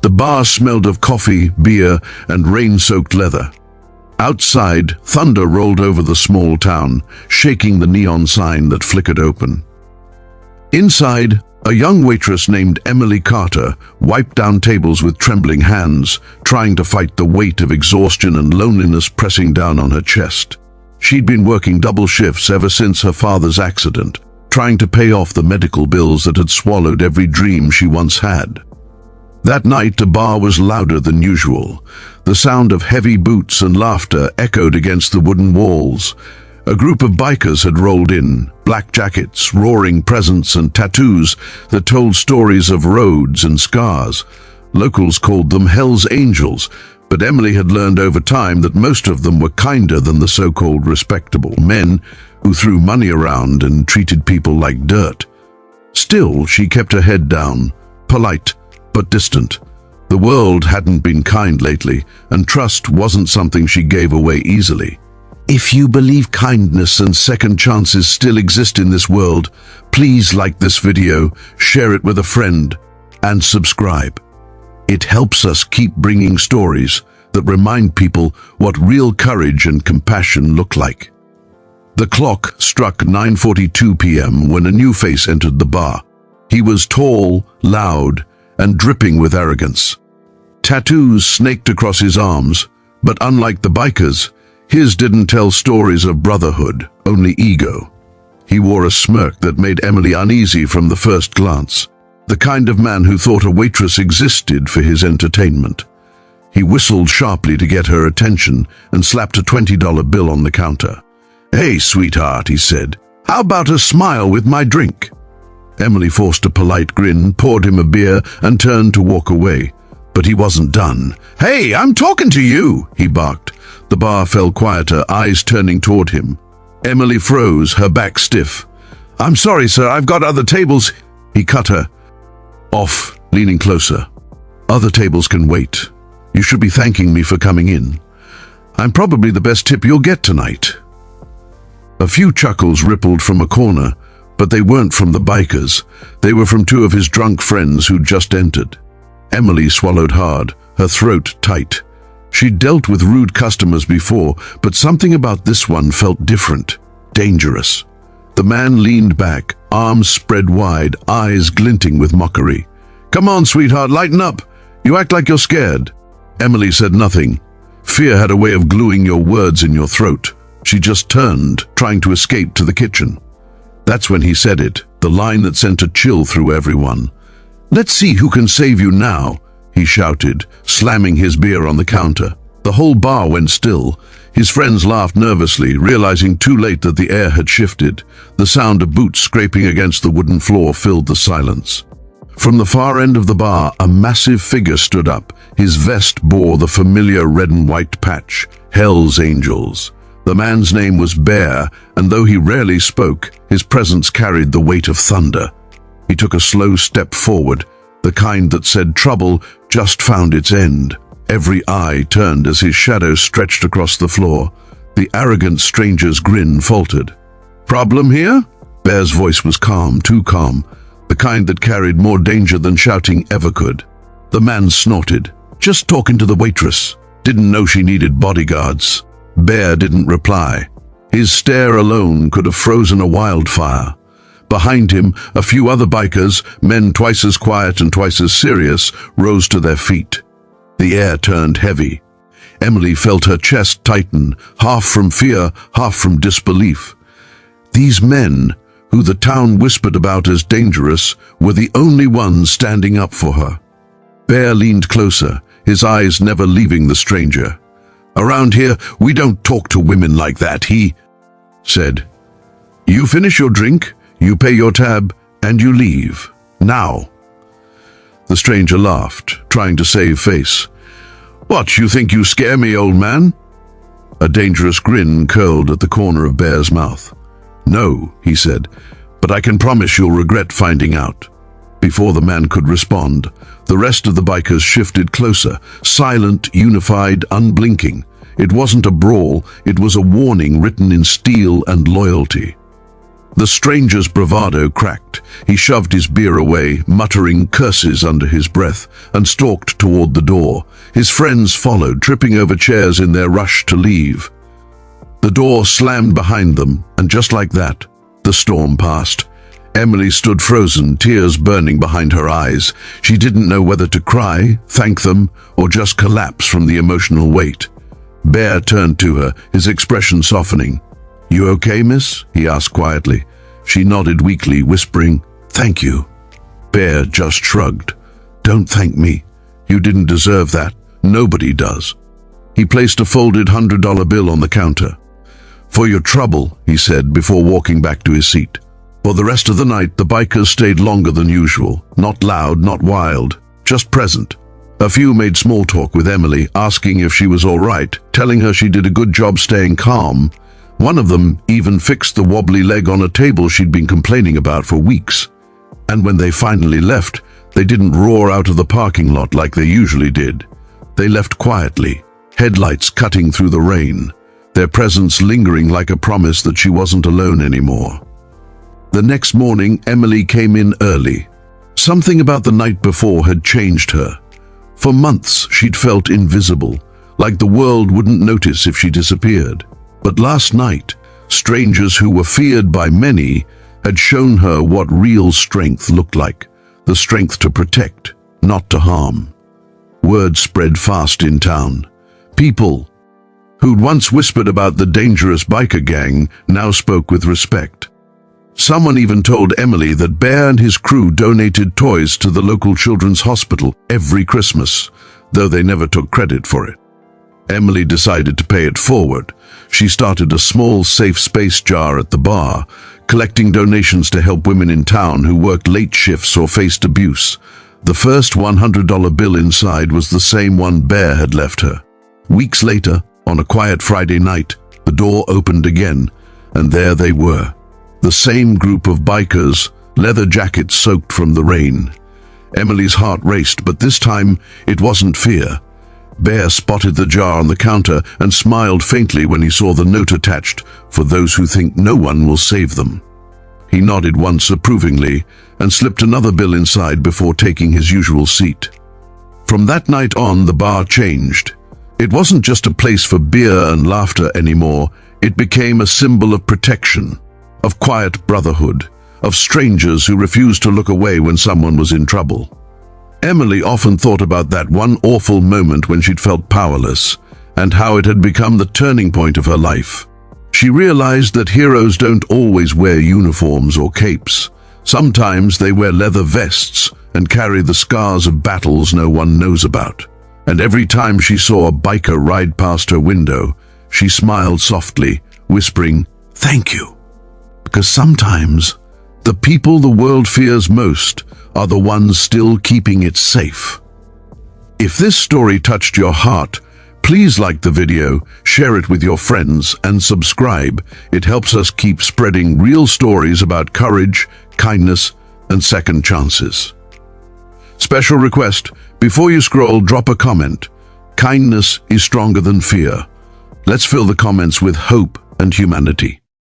The bar smelled of coffee, beer, and rain-soaked leather. Outside, thunder rolled over the small town, shaking the neon sign that flickered open. Inside, a young waitress named Emily Carter wiped down tables with trembling hands, trying to fight the weight of exhaustion and loneliness pressing down on her chest. She'd been working double shifts ever since her father's accident, trying to pay off the medical bills that had swallowed every dream she once had. That night, the bar was louder than usual. The sound of heavy boots and laughter echoed against the wooden walls. A group of bikers had rolled in, black jackets, roaring presents, and tattoos that told stories of roads and scars. Locals called them Hell's Angels, but Emily had learned over time that most of them were kinder than the so-called respectable men who threw money around and treated people like dirt. Still, she kept her head down, polite but distant. The world hadn't been kind lately, and trust wasn't something she gave away easily. If you believe kindness and second chances still exist in this world, please like this video, share it with a friend, and subscribe. It helps us keep bringing stories that remind people what real courage and compassion look like. The clock struck 9:42 p.m. when a new face entered the bar. He was tall, loud, and dripping with arrogance. Tattoos snaked across his arms, but unlike the bikers, his didn't tell stories of brotherhood, only ego. He wore a smirk that made Emily uneasy from the first glance, the kind of man who thought a waitress existed for his entertainment. He whistled sharply to get her attention and slapped a $20 bill on the counter. "Hey, sweetheart," he said, "how about a smile with my drink?" Emily forced a polite grin, poured him a beer, and turned to walk away. But he wasn't done. "Hey, I'm talking to you," he barked. The bar fell quieter, eyes turning toward him. Emily froze, her back stiff. "I'm sorry, sir, I've got other tables." He cut her off, leaning closer. "Other tables can wait. You should be thanking me for coming in. I'm probably the best tip you'll get tonight." A few chuckles rippled from a corner, but they weren't from the bikers. They were from two of his drunk friends who'd just entered. Emily swallowed hard, her throat tight. She'd dealt with rude customers before, but something about this one felt different, dangerous. The man leaned back, arms spread wide, eyes glinting with mockery. "Come on, sweetheart, lighten up. You act like you're scared." Emily said nothing. Fear had a way of gluing your words in your throat. She just turned, trying to escape to the kitchen. That's when he said it, the line that sent a chill through everyone. "Let's see who can save you now," he shouted, slamming his beer on the counter. The whole bar went still. His friends laughed nervously, realizing too late that the air had shifted. The sound of boots scraping against the wooden floor filled the silence. From the far end of the bar, a massive figure stood up. His vest bore the familiar red and white patch, Hell's Angels. The man's name was Bear, and though he rarely spoke, his presence carried the weight of thunder. He took a slow step forward, the kind that said trouble just found its end. Every eye turned as his shadow stretched across the floor. The arrogant stranger's grin faltered. "Problem here?" Bear's voice was calm, too calm, the kind that carried more danger than shouting ever could. The man snorted. "Just talking to the waitress. Didn't know she needed bodyguards." Bear didn't reply. His stare alone could have frozen a wildfire. Behind him, a few other bikers, men twice as quiet and twice as serious, rose to their feet. The air turned heavy. Emily felt her chest tighten, half from fear, half from disbelief. These men, who the town whispered about as dangerous, were the only ones standing up for her. Bear leaned closer, his eyes never leaving the stranger. "Around here, we don't talk to women like that," he said. "You finish your drink, you pay your tab, and you leave. Now." The stranger laughed, trying to save face. "What, you think you scare me, old man?" A dangerous grin curled at the corner of Bear's mouth. "No," he said, "but I can promise you'll regret finding out." Before the man could respond, the rest of the bikers shifted closer, silent, unified, unblinking. It wasn't a brawl, it was a warning written in steel and loyalty. The stranger's bravado cracked. He shoved his beer away, muttering curses under his breath, and stalked toward the door. His friends followed, tripping over chairs in their rush to leave. The door slammed behind them, and just like that, the storm passed. Emily stood frozen, tears burning behind her eyes. She didn't know whether to cry, thank them, or just collapse from the emotional weight. Bear turned to her, his expression softening. "You okay, miss?" he asked quietly. She nodded weakly, whispering, "Thank you." Bear just shrugged. "Don't thank me. You didn't deserve that. Nobody does." He placed a folded $100 bill on the counter. "For your trouble," he said before walking back to his seat. For the rest of the night, the bikers stayed longer than usual. Not loud, not wild, just present. A few made small talk with Emily, asking if she was all right, telling her she did a good job staying calm. One of them even fixed the wobbly leg on a table she'd been complaining about for weeks. And when they finally left, they didn't roar out of the parking lot like they usually did. They left quietly, headlights cutting through the rain, their presence lingering like a promise that she wasn't alone anymore. The next morning, Emily came in early. Something about the night before had changed her. For months, she'd felt invisible, like the world wouldn't notice if she disappeared. But last night, strangers who were feared by many had shown her what real strength looked like, the strength to protect, not to harm. Word spread fast in town. People who'd once whispered about the dangerous biker gang now spoke with respect. Someone even told Emily that Bear and his crew donated toys to the local children's hospital every Christmas, though they never took credit for it. Emily decided to pay it forward. She started a small safe space jar at the bar, collecting donations to help women in town who worked late shifts or faced abuse. The first $100 bill inside was the same one Bear had left her. Weeks later, on a quiet Friday night, the door opened again, and there they were. The same group of bikers, leather jackets soaked from the rain. Emily's heart raced, but this time it wasn't fear. Bear spotted the jar on the counter and smiled faintly when he saw the note attached, "For those who think no one will save them." He nodded once approvingly and slipped another bill inside before taking his usual seat. From that night on, the bar changed. It wasn't just a place for beer and laughter anymore. It became a symbol of protection, of quiet brotherhood, of strangers who refused to look away when someone was in trouble. Emily often thought about that one awful moment when she'd felt powerless, and how it had become the turning point of her life. She realized that heroes don't always wear uniforms or capes. Sometimes they wear leather vests and carry the scars of battles no one knows about. And every time she saw a biker ride past her window, she smiled softly, whispering, "Thank you." Because sometimes, the people the world fears most are the ones still keeping it safe. If this story touched your heart, please like the video, share it with your friends, and subscribe. It helps us keep spreading real stories about courage, kindness, and second chances. Special request, before you scroll, drop a comment. Kindness is stronger than fear. Let's fill the comments with hope and humanity.